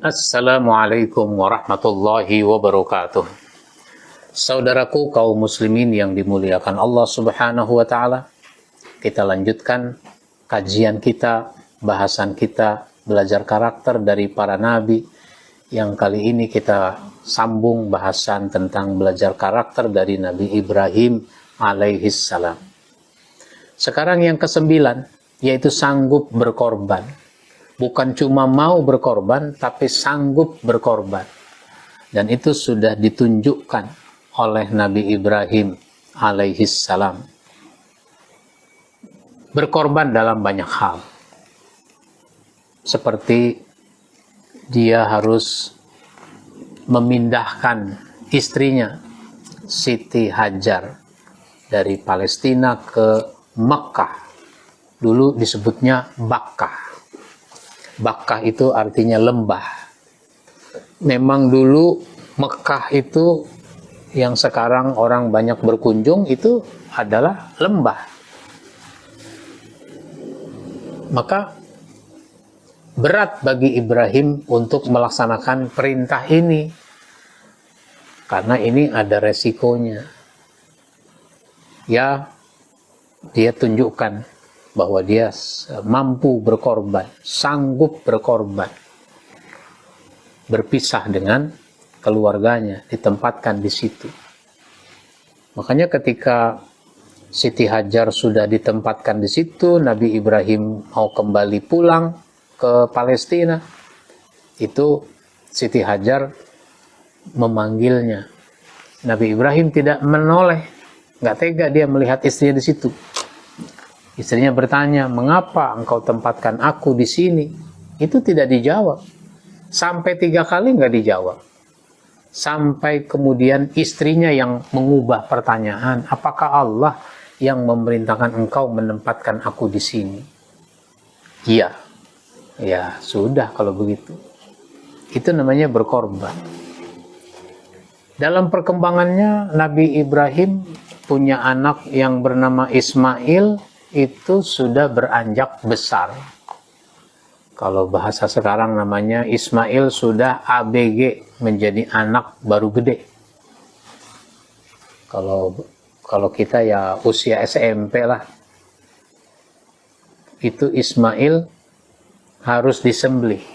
Assalamualaikum warahmatullahi wabarakatuh. Saudaraku kaum muslimin yang dimuliakan Allah Subhanahu wa taala, kita lanjutkan kajian kita, bahasan kita, belajar karakter dari para nabi. Yang kali ini kita sambung bahasan tentang belajar karakter dari Nabi Ibrahim alaihissalam. Sekarang yang ke-9, yaitu sanggup berkorban. Bukan cuma mau berkorban, tapi sanggup berkorban. Dan itu sudah ditunjukkan oleh Nabi Ibrahim alaihissalam. Berkorban dalam banyak hal. Seperti dia harus memindahkan istrinya, Siti Hajar, dari Palestina ke Makkah. Dulu disebutnya Bakkah. Bakkah itu artinya lembah. Memang dulu Mekah itu yang sekarang orang banyak berkunjung itu adalah lembah. Maka berat bagi Ibrahim untuk melaksanakan perintah ini. Karena ini ada resikonya. Ya, dia tunjukkan bahwa dia mampu berkorban, sanggup berkorban, berpisah dengan keluarganya, ditempatkan di situ. Makanya ketika Siti Hajar sudah ditempatkan di situ, Nabi Ibrahim mau kembali pulang ke Palestina, itu Siti Hajar memanggilnya. Nabi Ibrahim tidak menoleh, nggak tega dia melihat istrinya di situ. Istrinya bertanya, mengapa engkau tempatkan aku di sini? Itu tidak dijawab. Sampai 3 kali nggak dijawab. Sampai kemudian istrinya yang mengubah pertanyaan, apakah Allah yang memerintahkan engkau menempatkan aku di sini? Iya. Ya sudah kalau begitu. Itu namanya berkorban. Dalam perkembangannya, Nabi Ibrahim punya anak yang bernama Ismail, itu sudah beranjak besar. Kalau bahasa sekarang namanya Ismail sudah ABG, menjadi anak baru gede. Kalau kita ya usia SMP lah. Itu Ismail harus disembelih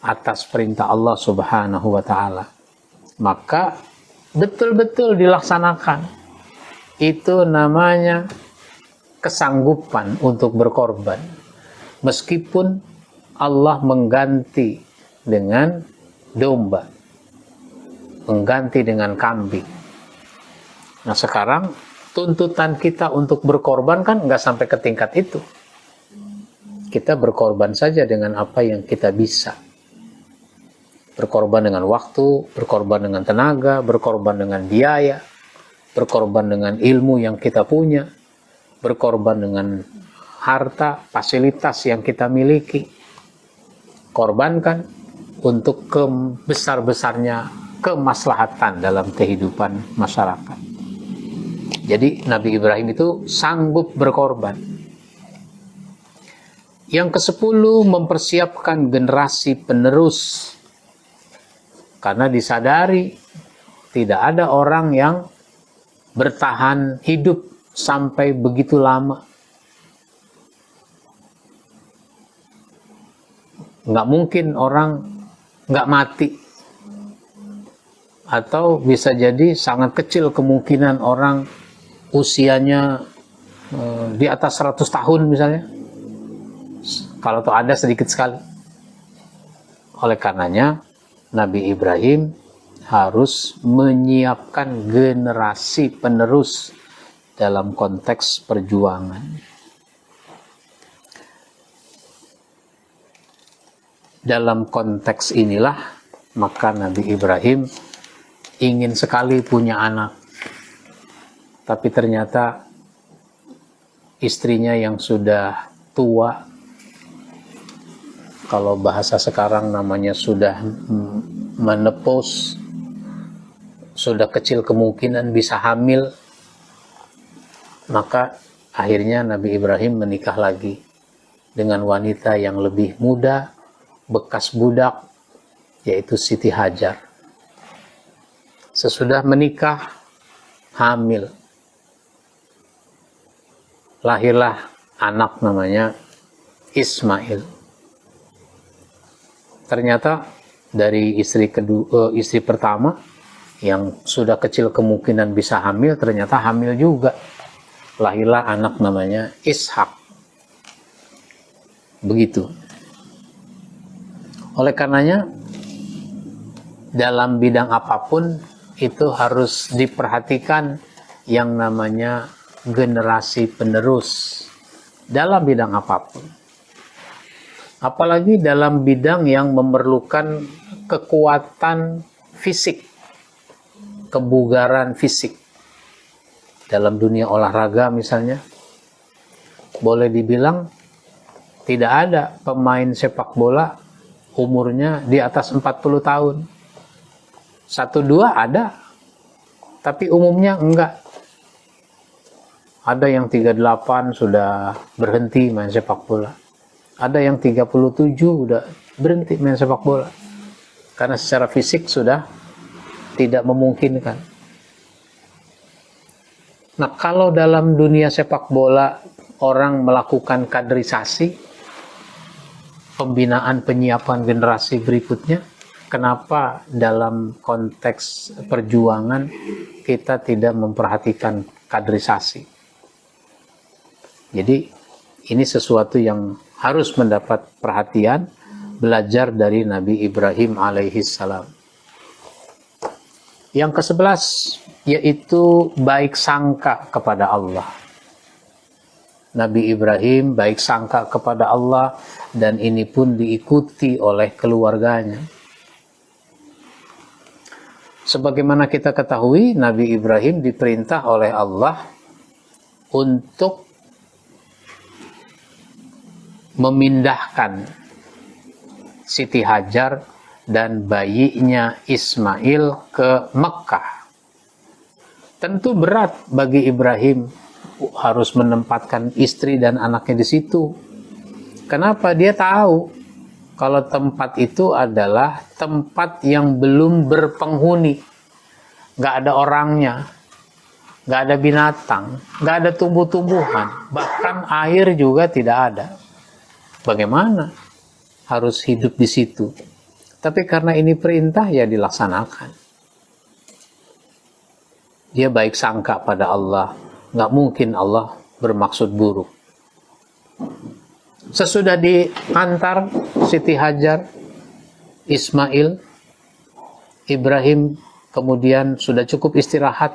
atas perintah Allah Subhanahu wa taala. Maka betul-betul dilaksanakan. Itu namanya kesanggupan untuk berkorban, meskipun Allah mengganti dengan domba, mengganti dengan kambing. Nah sekarang tuntutan kita untuk berkorban kan nggak sampai ke tingkat itu. Kita berkorban saja dengan apa yang kita bisa. Berkorban dengan waktu, berkorban dengan tenaga, berkorban dengan biaya, berkorban dengan ilmu yang kita punya, berkorban dengan harta, fasilitas yang kita miliki. Korbankan untuk besar-besarnya kemaslahatan dalam kehidupan masyarakat. Jadi Nabi Ibrahim itu sanggup berkorban. Yang ke-10, mempersiapkan generasi penerus. Karena disadari tidak ada orang yang bertahan hidup sampai begitu lama. Nggak mungkin orang nggak mati. Atau bisa jadi sangat kecil kemungkinan orang usianya di atas 100 tahun misalnya. Kalau tuh ada sedikit sekali. Oleh karenanya Nabi Ibrahim harus menyiapkan generasi penerus dalam konteks perjuangan. Dalam konteks inilah, maka Nabi Ibrahim ingin sekali punya anak. Tapi ternyata istrinya yang sudah tua, kalau bahasa sekarang namanya sudah menopause, sudah kecil kemungkinan bisa hamil, maka akhirnya Nabi Ibrahim menikah lagi dengan wanita yang lebih muda, bekas budak, yaitu Siti Hajar. Sesudah menikah, hamil. Lahirlah anak namanya Ismail. Ternyata dari istri pertama yang sudah kecil kemungkinan bisa hamil, ternyata hamil juga. Lahirlah anak namanya Ishak. Begitu. Oleh karenanya, dalam bidang apapun itu harus diperhatikan yang namanya generasi penerus dalam bidang apapun. Apalagi dalam bidang yang memerlukan kekuatan fisik, kebugaran fisik. Dalam dunia olahraga misalnya, boleh dibilang tidak ada pemain sepak bola umurnya di atas 40 tahun. 1-2 ada, tapi umumnya enggak. Ada yang 38 sudah berhenti main sepak bola. Ada yang 37 udah berhenti main sepak bola. Karena secara fisik sudah tidak memungkinkan. Nah, kalau dalam dunia sepak bola orang melakukan kaderisasi, pembinaan penyiapan generasi berikutnya, kenapa dalam konteks perjuangan kita tidak memperhatikan kaderisasi? Jadi ini sesuatu yang harus mendapat perhatian, belajar dari Nabi Ibrahim alaihissalam. Yang ke-11 yaitu baik sangka kepada Allah. Nabi Ibrahim baik sangka kepada Allah, dan ini pun diikuti oleh keluarganya. Sebagaimana kita ketahui, Nabi Ibrahim diperintah oleh Allah untuk memindahkan Siti Hajar dan bayinya Ismail ke Mekkah. Tentu berat bagi Ibrahim harus menempatkan istri dan anaknya di situ. Kenapa? Dia tahu kalau tempat itu adalah tempat yang belum berpenghuni. Nggak ada orangnya, nggak ada binatang, nggak ada tumbuh-tumbuhan, bahkan air juga tidak ada. Bagaimana harus hidup di situ? Tapi karena ini perintah, ya dilaksanakan. Dia baik sangka pada Allah. Nggak mungkin Allah bermaksud buruk. Sesudah diantar Siti Hajar, Ismail, Ibrahim kemudian sudah cukup istirahat.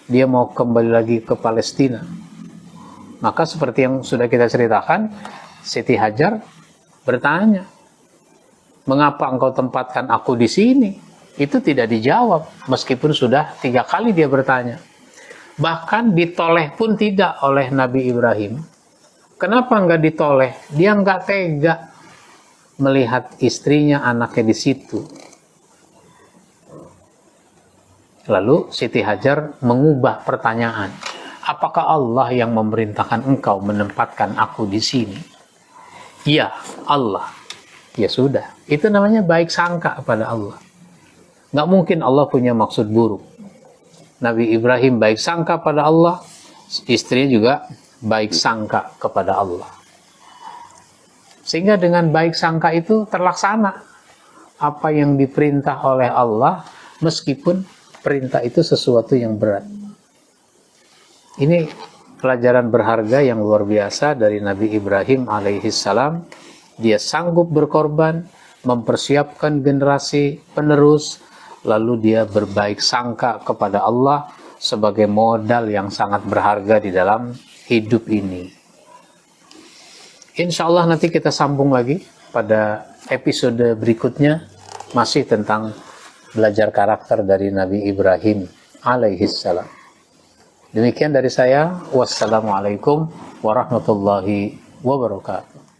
Dia mau kembali lagi ke Palestina. Maka seperti yang sudah kita ceritakan, Siti Hajar bertanya, mengapa engkau tempatkan aku di sini? Itu tidak dijawab, meskipun sudah 3 kali dia bertanya. Bahkan ditoleh pun tidak oleh Nabi Ibrahim. Kenapa enggak ditoleh? Dia enggak tega melihat istrinya, anaknya di situ. Lalu Siti Hajar mengubah pertanyaan. Apakah Allah yang memerintahkan engkau menempatkan aku di sini? Ya, Allah. Ya sudah, itu namanya baik sangka pada Allah. Nggak mungkin Allah punya maksud buruk. Nabi Ibrahim baik sangka pada Allah, istrinya juga baik sangka kepada Allah. Sehingga dengan baik sangka itu terlaksana apa yang diperintah oleh Allah, meskipun perintah itu sesuatu yang berat. Ini pelajaran berharga yang luar biasa dari Nabi Ibrahim alaihissalam. Dia sanggup berkorban, mempersiapkan generasi penerus, lalu dia berbaik sangka kepada Allah sebagai modal yang sangat berharga di dalam hidup ini. Insya Allah nanti kita sambung lagi pada episode berikutnya, masih tentang belajar karakter dari Nabi Ibrahim alaihissalam. Demikian dari saya. Wassalamualaikum warahmatullahi wabarakatuh.